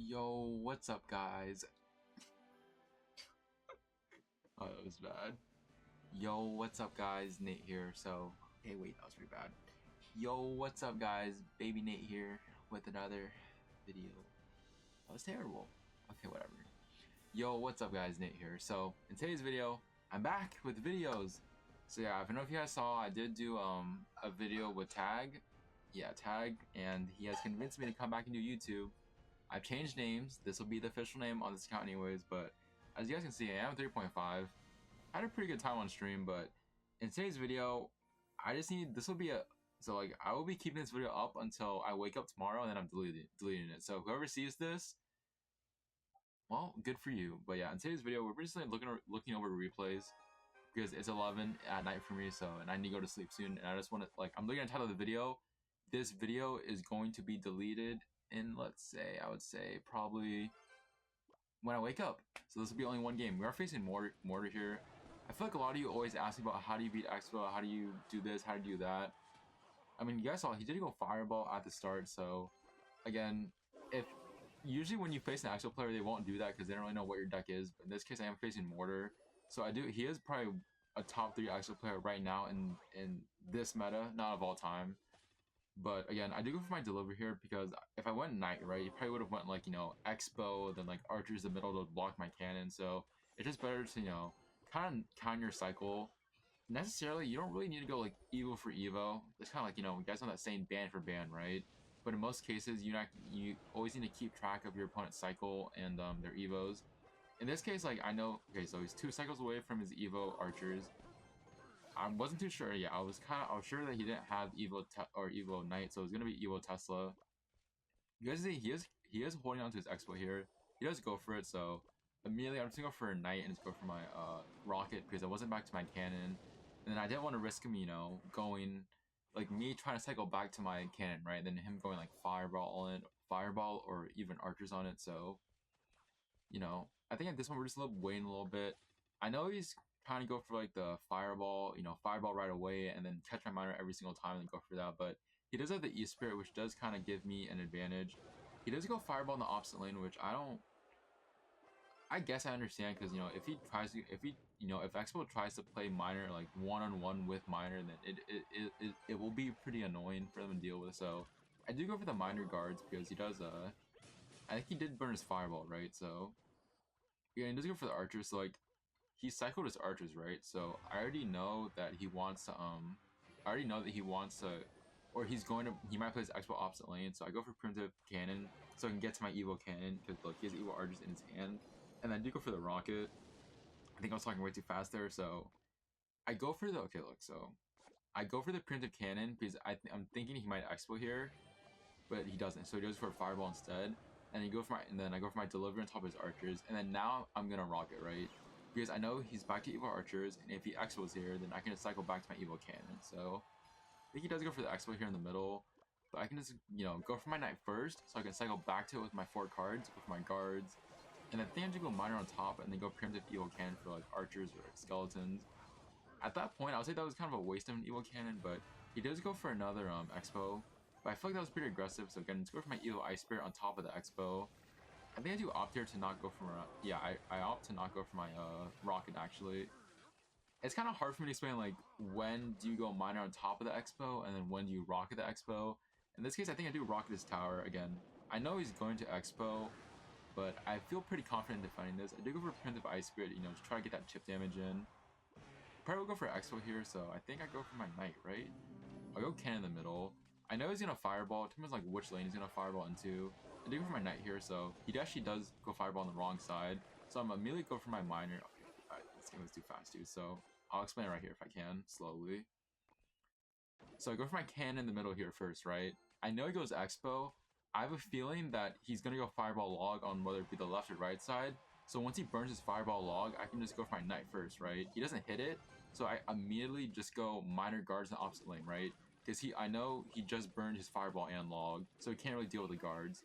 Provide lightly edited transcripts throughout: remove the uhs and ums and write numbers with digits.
Yo, what's up, guys? Oh, that was bad. Yo, what's up, guys? Nate here. Hey, wait, that was pretty bad. Yo, what's up, guys? Baby Nate here with another video. That was terrible. Okay, whatever. Yo, what's up, guys? Nate here. So, in today's video, I'm back with videos. So yeah, I don't know if you guys saw, I did do a video with Tag. Yeah, Tag, and he has convinced me to come back and do YouTube. I've changed names. This will be the official name on this account anyways, but as you guys can see, I am 3.5. I had a pretty good time on stream, but in today's video, this will be I will be keeping this video up until I wake up tomorrow, and then I'm deleting it. So whoever sees this, well, good for you. But yeah, in today's video, we're basically looking over replays because it's 11 at night for me, and I need to go to sleep soon, and I just want to, I'm looking at the title of the video. This video is going to be deleted in, I would say probably when I wake up. So this will be only one game. We are facing Mortar here. I feel like a lot of you always ask me about how do you beat Expo, how do you do this, how do you do that. I mean, you guys saw he did go Fireball at the start, so again, if usually when you face an Expo player, they won't do that because they don't really know what your deck is. But in this case, I am facing Mortar, so he is probably a top 3 Expo player right now in this meta, not of all time. But again, I do go for my delivery here because if I went Knight, right, you probably would have went Expo, then Archer's the middle to block my cannon. So it's just better to, kind of count your cycle. Necessarily, you don't really need to go Evo for Evo. It's kind of you guys know that saying ban for ban, right? But in most cases, you always need to keep track of your opponent's cycle and their Evos. In this case, I know, okay, so he's 2 cycles away from his Evo Archers. I wasn't too sure. Yeah, I was sure that he didn't have Evo Knight, so it was gonna be Evo Tesla. You guys see he is holding on to his Expo here. He does go for it, so immediately I'm just gonna go for a Knight and just go for my rocket because I wasn't back to my cannon, and then I didn't want to risk him, going me trying to cycle back to my cannon, right? Then him going fireball or even archers on it. So I think at this one we're just waiting a little bit. I know he's kind of go for the fireball, fireball right away, and then catch my miner every single time and go for that. But he does have the E-Spirit, which does kind of give me an advantage. He does go fireball in the opposite lane, which I guess I understand because if Expo tries to play miner one-on-one with miner, then it will be pretty annoying for them to deal with. So I do go for the miner guards because he does I think he did burn his fireball, right? So yeah, he does go for the archers. So he cycled his archers, right? So I already know that he wants to or he might play his Expo opposite lane. So I go for primitive cannon so I can get to my Evo cannon because look, he has Evo archers in his hand, and then I do go for the rocket. I think I was talking way too fast there, so I go for the I go for the primitive cannon because I'm thinking he might Expo here, but he doesn't. So he goes for a fireball instead, and then I go for my delivery on top of his archers, and then now I'm gonna rocket, right? Because I know he's back to Evo Archers, and if he Expos here, then I can just cycle back to my Evo Cannon. So I think he does go for the Expo here in the middle, but I can just, go for my Knight first, so I can cycle back to it with my 4 cards, with my guards, and then I think I just go Miner on top, and then go primitive Evo Cannon for Archers or Skeletons. At that point, I would say that was kind of a waste of an Evo Cannon, but he does go for another Expo, but I feel like that was pretty aggressive, so again, let's go for my Evo Ice Spirit on top of the Expo. I think I do opt here to not go for I opt to not go for my rocket actually. It's kind of hard for me to explain when do you go miner on top of the Expo and then when do you rocket the Expo. In this case, I think I do rocket this tower again. I know he's going to Expo, but I feel pretty confident defending this. I do go for primitive Ice Spirit, to try to get that chip damage in. Probably will go for Expo here, so I think I go for my Knight, right? I'll go Cannon in the middle. I know he's gonna fireball. It depends which lane he's gonna fireball into. I do go for my Knight here, so he actually does go fireball on the wrong side. So I'm immediately go for my miner. This game was too fast, dude. So I'll explain it right here if I can, slowly. So I go for my cannon in the middle here first, right? I know he goes Expo. I have a feeling that he's gonna go fireball log on whether it be the left or right side. So once he burns his fireball log, I can just go for my Knight first, right? He doesn't hit it, so I immediately just go miner guards in the opposite lane, right? Because I know he just burned his fireball and log, so he can't really deal with the guards.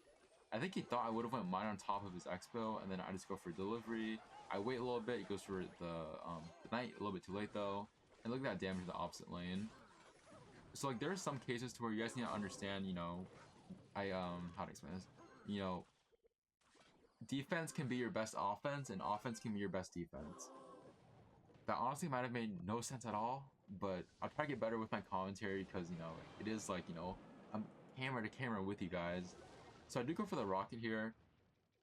I think he thought I would have went mine on top of his Expo, and then I just go for delivery. I wait a little bit, he goes for the Knight, a little bit too late though. And look at that damage in the opposite lane. So there are some cases to where you guys need to understand, how to explain this. defense can be your best offense, and offense can be your best defense. That honestly might have made no sense at all, but I'll try to get better with my commentary because, you know, it is like, you know, I'm camera to camera with you guys. So I do go for the rocket here.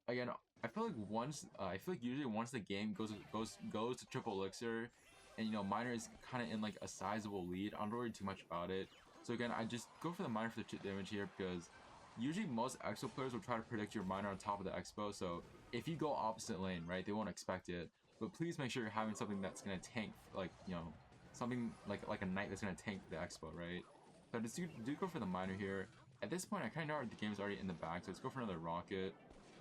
Again, I feel like usually once the game goes to triple elixir, and you know, miner is kind of in like a sizable lead, I don't worry too much about it. So again, I just go for the miner for the chip damage here because usually most expo players will try to predict your miner on top of the expo. So if you go opposite lane, right, they won't expect it. But please make sure you're having something that's gonna tank, like, you know, something like a knight that's gonna tank the expo, right? So I just do go for the miner here. At this point, I kind of know the game's already in the bag, so let's go for another rocket.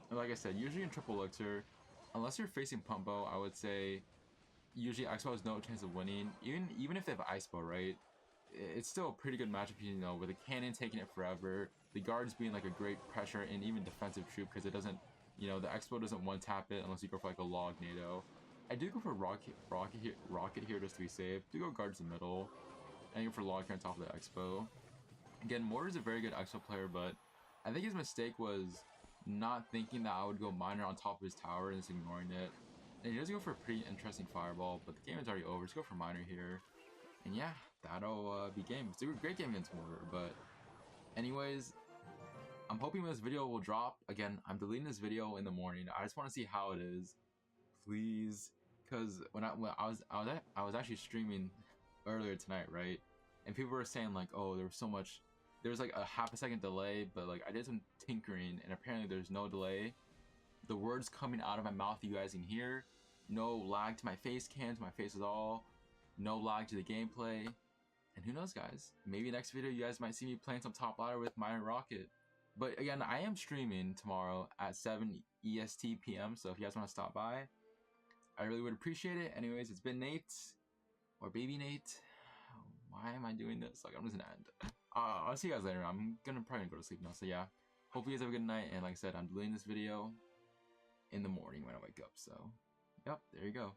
And like I said, usually in triple elixir, unless you're facing Pumbo, I would say usually Expo has no chance of winning. Even if they have Icepo, right? It's still a pretty good matchup, you know, with the cannon taking it forever, the guards being like a great pressure and even defensive troop because it doesn't, you know, the Expo doesn't one tap it unless you go for like a log NATO. I do go for rocket here just to be safe. Do go guards the middle, and go for log here on top of the Expo. Again, Mortar's a very good Expo player, but I think his mistake was not thinking that I would go miner on top of his tower and just ignoring it. And he does go for a pretty interesting fireball, but the game is already over. Let's go for miner here. And yeah, that'll be game. It's a great game against Mortar, but anyways, I'm hoping this video will drop. Again, I'm deleting this video in the morning. I just want to see how it is. Please. Because when I was actually streaming earlier tonight, right? And people were saying like, oh, there was like a half a second delay, but like I did some tinkering and apparently there's no delay. The words coming out of my mouth you guys can hear. No lag to my face cams, my face is all. No lag to the gameplay. And who knows, guys? Maybe next video you guys might see me playing some top ladder with my rocket. But again, I am streaming tomorrow at 7 EST PM, so if you guys want to stop by, I really would appreciate it. Anyways, it's been Nate, or Baby Nate. Why am I doing this? Like, I'm just gonna end. I'll see you guys later. I'm probably gonna go to sleep now. So yeah, hope you guys have a good night. And like I said, I'm deleting this video in the morning when I wake up. So, yep, there you go.